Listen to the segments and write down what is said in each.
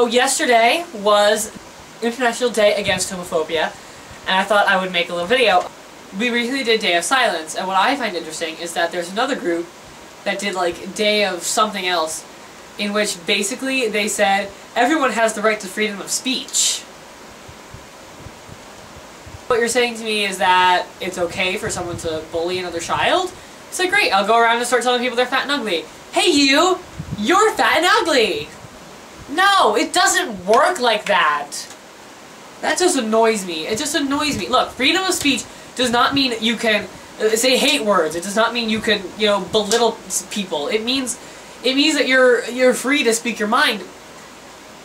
So yesterday was International Day Against Homophobia, and I thought I would make a little video. We recently did Day of Silence, and what I find interesting is that there's another group that did like Day of something else, in which basically they said everyone has the right to freedom of speech. What you're saying to me is that it's okay for someone to bully another child? It's like, great, I'll go around and start telling people they're fat and ugly. Hey you! You're fat and ugly! No, it doesn't work like that! That just annoys me. It just annoys me. Look, freedom of speech does not mean you can say hate words. It does not mean you can, you know, belittle people. It means that you're free to speak your mind,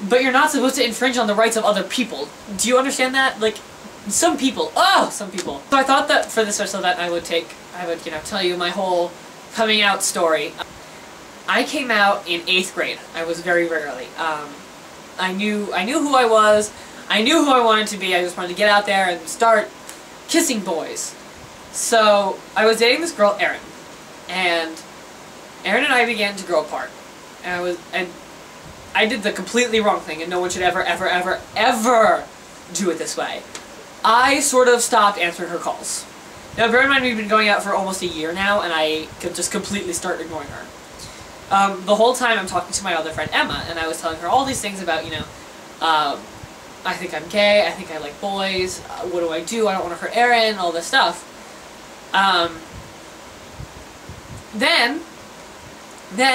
but you're not supposed to infringe on the rights of other people. Do you understand that? Like, some people. Some people. So I thought that for this special event I would, you know, tell you my whole coming out story. I came out in 8th grade. I was very, very early. I knew who I was. I knew who I wanted to be. I just wanted to get out there and start kissing boys. So I was dating this girl, Erin, and Erin and I began to grow apart. And I did the completely wrong thing, and no one should ever, ever, ever, ever do it this way. I sort of stopped answering her calls. Now, bear in mind, we've been going out for almost a year now, and I could just completely start ignoring her. The whole time I'm talking to my other friend, Emma, and I was telling her all these things about, you know, I think I'm gay, I think I like boys, what do? I don't want to hurt Erin, all this stuff. Then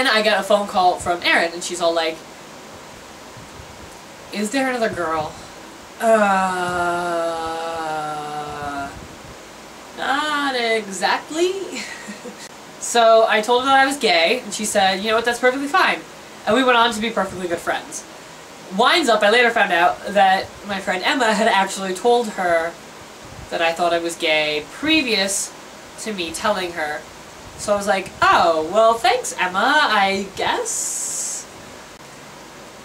I got a phone call from Erin, and she's all like, is there another girl? Not exactly. So I told her that I was gay, and she said, you know what, that's perfectly fine. And we went on to be perfectly good friends. Winds up, I later found out that my friend Emma had actually told her that I thought I was gay previous to me telling her. So I was like, oh, well thanks Emma, I guess.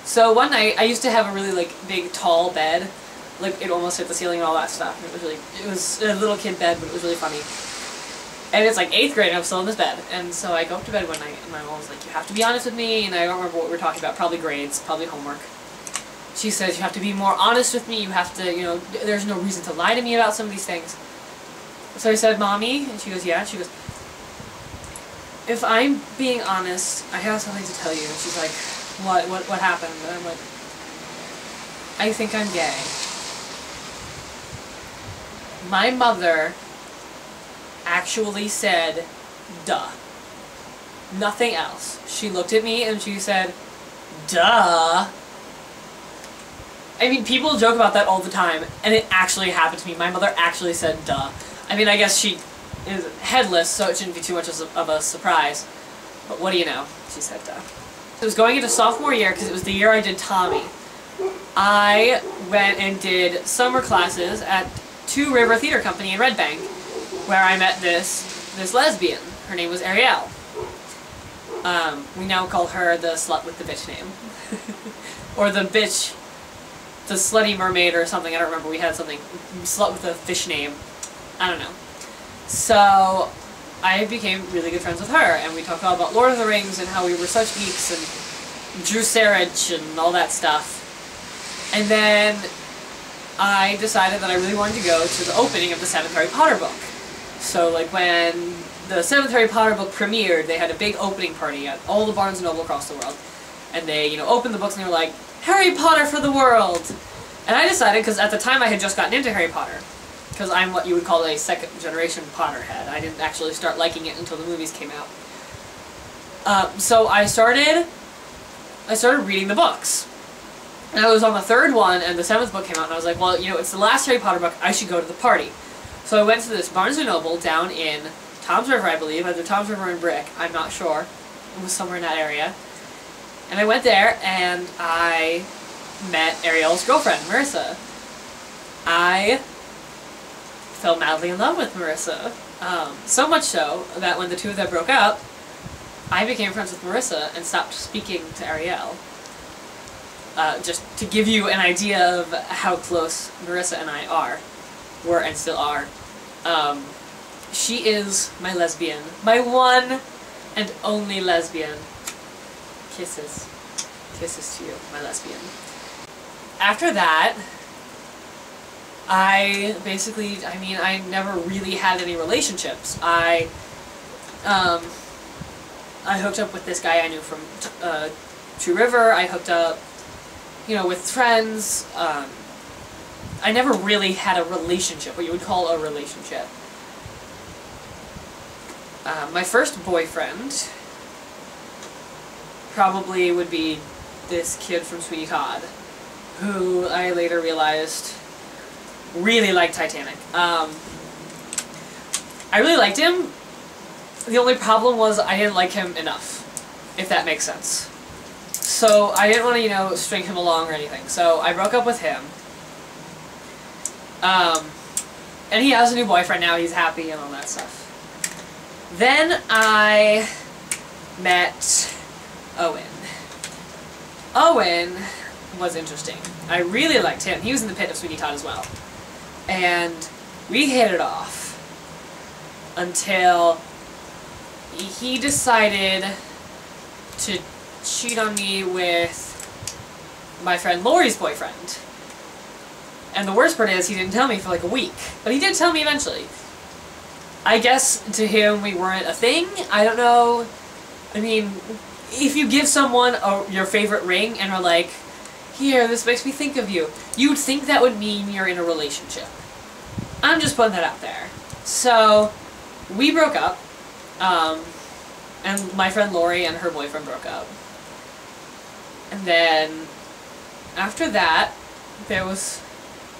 So one night, I used to have a really like big tall bed. Like it almost hit the ceiling and all that stuff. It was a little kid bed, but it was really funny. And it's like 8th grade and I'm still in this bed. And so I go up to bed one night and my mom was like, you have to be honest with me, and I don't remember what we were talking about, probably grades, probably homework. She says, you have to be more honest with me, you have to, you know, there's no reason to lie to me about some of these things. So I said, Mommy, and she goes, yeah, and she goes, if I'm being honest, I have something to tell you. And she's like, what happened? And I'm like, I think I'm gay. My mother actually said, duh. Nothing else. She looked at me and she said, duh. I mean, people joke about that all the time, and it actually happened to me. My mother actually said, duh. I mean, I guess she is headless, so it shouldn't be too much of a surprise. But what do you know? She said, duh. It was going into sophomore year, because it was the year I did Tommy. I went and did summer classes at Two River Theater Company in Red Bank, where I met this lesbian. Her name was Ariel. We now call her the slut with the bitch name. Or the bitch, the slutty mermaid or something, I don't remember, we had something, slut with a fish name, I don't know. So, I became really good friends with her, and we talked all about Lord of the Rings and how we were such geeks, and Drew Sarich and all that stuff. And then I decided that I really wanted to go to the opening of the 7th Harry Potter book. So, like, when the 7th Harry Potter book premiered, they had a big opening party at all the Barnes & Noble across the world. And they, you know, opened the books and they were like, Harry Potter for the world! And I decided, because at the time I had just gotten into Harry Potter, because I'm what you would call a second-generation Potterhead. I didn't actually start liking it until the movies came out. So I started reading the books. And I was on the 3rd one, and the 7th book came out, and I was like, well, you know, it's the last Harry Potter book, I should go to the party. So I went to this Barnes & Noble down in Toms River, I believe, either Toms River and Brick, I'm not sure. It was somewhere in that area. And I went there, and I met Ariel's girlfriend, Marissa. I fell madly in love with Marissa. So much so that when the two of them broke up, I became friends with Marissa and stopped speaking to Ariel. Just to give you an idea of how close Marissa and I were and still are. She is my lesbian. My one and only lesbian. Kisses. Kisses to you, my lesbian. after that, I never really had any relationships. I hooked up with this guy I knew from True River. I hooked up, with friends. I never really had a relationship, what you would call a relationship. My first boyfriend probably would be this kid from Sweetie Todd, who I later realized really liked Titanic. I really liked him. The only problem was I didn't like him enough, if that makes sense. So I didn't want to, string him along or anything. So I broke up with him. And he has a new boyfriend now, he's happy and all that stuff. Then I met Owen. Owen was interesting. I really liked him. He was in the pit of Sweetie Todd as well. And we hit it off until he decided to cheat on me with my friend Lori's boyfriend. And the worst part is he didn't tell me for like a week. But he did tell me eventually. I guess to him we weren't a thing. I don't know. I mean, if you give someone your favorite ring and are like, here, this makes me think of you, you'd think that would mean you're in a relationship. I'm just putting that out there. So, we broke up. And my friend Lori and her boyfriend broke up. And then, after that, there was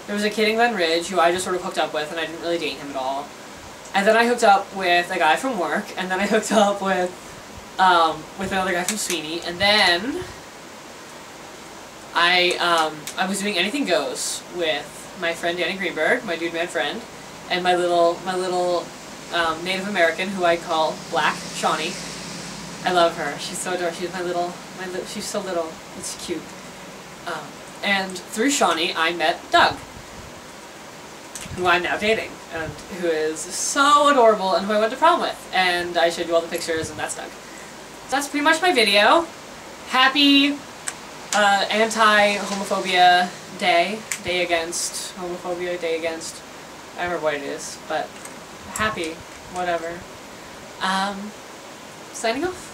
a kid in Glen Ridge who I just sort of hooked up with, and I didn't really date him at all. And then I hooked up with a guy from work, and then I hooked up with another guy from Sweeney, and then I was doing Anything Goes with my friend Danny Greenberg, my dude man friend, and my little Native American who I call Black Shawnee. I love her. She's so adorable. She's she's so little. It's cute. And through Shawnee, I met Doug, who I'm now dating, and who is so adorable, and who I went to prom with. And I showed you all the pictures, and that's Doug. That's pretty much my video. Happy anti-homophobia day. Day against homophobia, day against... I don't remember what it is, but happy, whatever. Signing off.